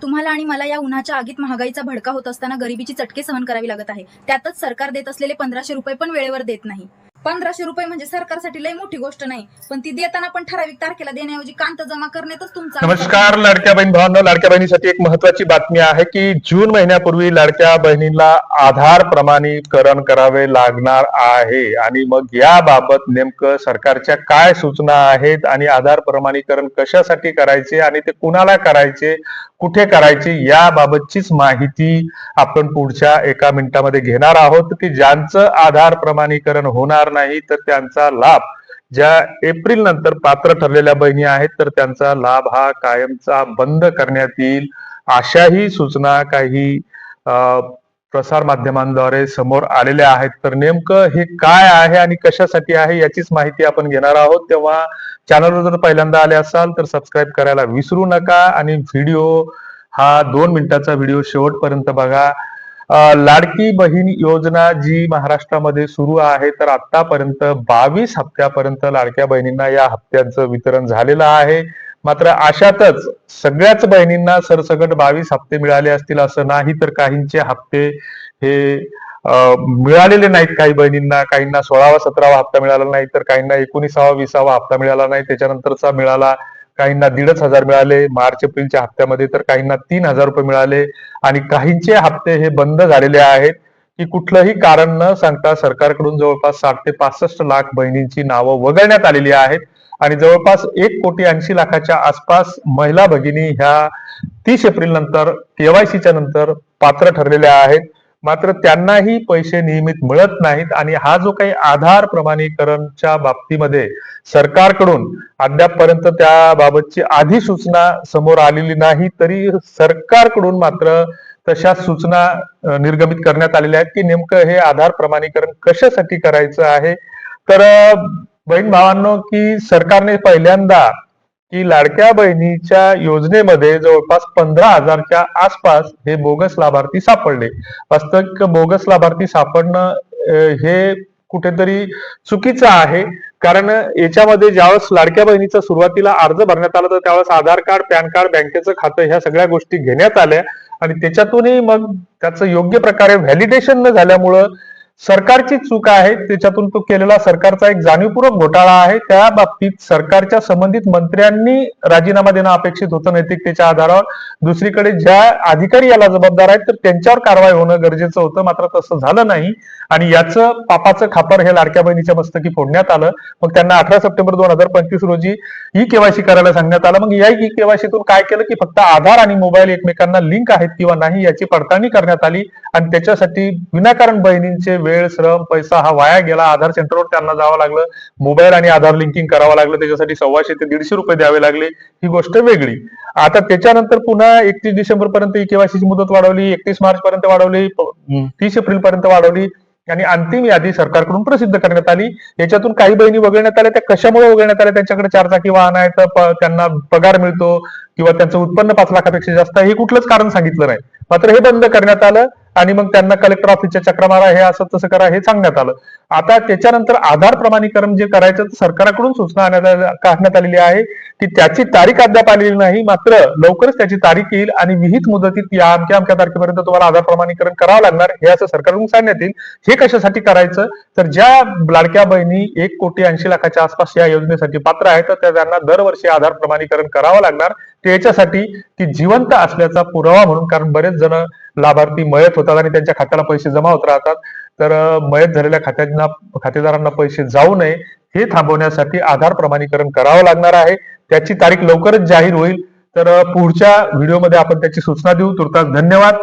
तुम्हाला आणि मला या उन्हाच्या आगीत महागाईचा भडका होत असताना गरिबीची चटके सहन करावी लागत आहे. त्यातच सरकार देत असलेले 1500 रुपये पण वेळेवर देत नाही. 1500 रुपये म्हणजे सरकारसाठी लई मोठी गोष्ट नाही, पण ती देताना पण ठराविक तारखेला देण्याऐवजी कांत जमा करण्यातच तुमचा नमस्कार लाडक्या बहीण भावांनो, लाडक्या बहिणीसाठी एक महत्वाची बातमी आहे की जून महिन्यापूर्वी लाडक्या बहिणीला आधार प्रमाणीकरण करावे लागणार आहे. आणि मग याबाबत नेमकं सरकारच्या काय सूचना आहेत आणि आधार प्रमाणीकरण कशासाठी करायचे आणि ते कुणाला करायचे, कुठे करायचे, याबाबतचीच माहिती आपण पुढच्या एका मिनिटामध्ये घेणार आहोत की ज्यांचं आधार प्रमाणीकरण होणार नाही तर त्यांचा लाभ, ज्या एप्रिल नंतर पात्र ठरलेल्या बहिणी आहेत तर त्यांचा लाभ हा कायमचा बंद करण्यात येईल, अशाही सूचना काही प्रसार माध्यमांद्वारे समोर आलेल्या आहेत. तर नेमकं हे काय आहे आणि कशासाठी आहे याचीच माहिती आपण घेणार आहोत. तेव्हा चॅनलवर जर पहिल्यांदा आले असाल तर सबस्क्राईब करायला विसरू नका आणि व्हिडिओ हा 2 मिनिटाचा व्हिडिओ शेवटपर्यंत बघा. लाडकी बहीण योजना जी महाराष्ट्रामध्ये सुरू आहे तर आतापर्यंत 22 हप्त्यापर्यंत लाडक्या बहिणींना या हप्त्यांचं वितरण झालेलं आहे. मात्र अशातच सगळ्याच बहिणींना सरसकट 22 हप्ते मिळाले असतील असं नाही, तर काहींचे हप्ते हे मिळालेले नाहीत. काही बहिणींना, काहींना 16वा 17वा हप्ता मिळाला नाही, तर काहींना 19वा 20वा हप्ता मिळाला नाही, त्याच्यानंतरचा मिळाला. काहींना 1,500 मिळाले मार्च एप्रिलच्या हप्त्यामध्ये, तर काहींना 3,000 रुपये मिळाले. आणि काहींचे हप्ते हे बंद झालेले आहेत की कुठलंही कारण न सांगता सरकारकडून जवळपास 60 ते 65 लाख बहिणींची नावं वगळण्यात आलेली आहेत. आणि जवळपास 1,80,00,000च्या आसपास महिला भगिनी ह्या 30 एप्रिल नंतर केवायसीच्या नंतर पात्र ठरलेल्या आहेत. मात्र त्यांनाही पैसे नियमित मिळत नाहीत. आणि हा जो काही आधार प्रमाणीकरणच्या बाबतीमध्ये सरकारकडून अद्यापपर्यंत त्याबाबतची अधिसूचना समोर आलेली नाही, तरी सरकारकडून मात्र तशा सूचना निर्गमित करण्यात आलेल्या आहेत की नेमकं हे आधार प्रमाणीकरण कशासाठी करायचं आहे. तर बहीण भावांनो, की सरकारने पहिल्यांदा की लाडक्या बहिणीच्या योजनेमध्ये जवळपास 15,000च्या आसपास हे बोगस लाभार्थी सापडले. वास्तविक बोगस लाभार्थी सापडणं हे कुठेतरी चुकीचं आहे. कारण याच्यामध्ये ज्यावेळेस लाडक्या बहिणीचा सुरुवातीला अर्ज भरण्यात आला तर त्यावेळेस आधार कार्ड, पॅन कार्ड, बँकेचं खातं ह्या सगळ्या गोष्टी घेण्यात आल्या आणि त्याच्यातूनही मग त्याचं योग्य प्रकारे व्हॅलिडेशन न झाल्यामुळं सरकारची चूक आहे. त्याच्यातून तो केलेला सरकारचा एक जाणीवपूर्वक घोटाळा आहे. त्या बाबतीत सरकारच्या संबंधित मंत्र्यांनी राजीनामा देणं अपेक्षित होतं नैतिकतेच्या आधारावर. दुसरीकडे ज्या अधिकारी याला जबाबदार आहेत तर त्यांच्यावर कारवाई होणं गरजेचं होतं, मात्र तसं झालं नाही. आणि याचं पापाचं खापर हे लाडक्या बहिणीच्या मस्तकी फोडण्यात आलं. मग त्यांना 18 सप्टेंबर 2025 रोजी ई केवायसी करायला सांगण्यात आलं. मग या ई केवायसीतून काय केलं की फक्त आधार आणि मोबाईल एकमेकांना लिंक आहेत किंवा नाही याची पडताळणी करण्यात आली. आणि त्याच्यासाठी विनाकारण बहिणींचे वेळ, श्रम, पैसा हा वाया गेला. आधार सेंटरवर त्यांना जावं लागलं, मोबाईल आणि आधार लिंकिंग करावं लागलं, त्याच्यासाठी 125 ते 150 रुपये द्यावे लागले. ही गोष्ट वेगळी. आता त्याच्यानंतर पुन्हा 31 डिसेंबर पर्यंत ई केवायसीची मुदत वाढवली, 31 मार्च पर्यंत वाढवली, 30 एप्रिल पर्यंत वाढवली आणि अंतिम यादी सरकारकडून प्रसिद्ध करण्यात आली. याच्यातून काही बहिणी वगळण्यात आल्या. त्या कशामुळे वगळण्यात आल्या? त्यांच्याकडे 4 चाकी वाहन आहे, तर त्यांना पगार मिळतो किंवा त्यांचं उत्पन्न 5 लाखापेक्षा जास्त आहे, हे कुठलंच कारण सांगितलं नाही. मात्र हे बंद करण्यात आलं आणि मग त्यांना कलेक्टर ऑफिसच्या चक्रा मारा, हे असं तसं करा, हे सांगण्यात आलं. आता त्याच्यानंतर आधार प्रमाणीकरण जे करायचं सरकारकडून सूचना काढण्यात आलेली आहे की त्याची तारीख अद्याप आलेली नाही, मात्र लवकरच त्याची तारीख येईल आणि विहित मुदतीत या अमक्या तारखेपर्यंत तुम्हाला आधार प्रमाणीकरण करावं लागणार, हे असं सरकारकडून सांगण्यात येईल. हे कशासाठी करायचं? तर ज्या लाडक्या बहिणी 1,80,00,000च्या आसपास या योजनेसाठी पात्र आहेत तर त्यांना दरवर्षी आधार प्रमाणीकरण करावं लागणार. त्याच्यासाठी की जिवंत असल्याचा पुरावा म्हणून, कारण बरेच जण लाभार्थी मयत होतात आणि त्यांच्या खात्याला पैसे जमा होत राहतात. तर मयत झालेल्या खातेदारांना पैसे जाऊ नये हे थांबवण्यासाठी आधार प्रमाणीकरण करावं लागणार आहे. त्याची तारीख लवकरच जाहीर होईल. तर पुढच्या व्हिडिओमध्ये आपण त्याची सूचना देऊ. तुर्तास धन्यवाद.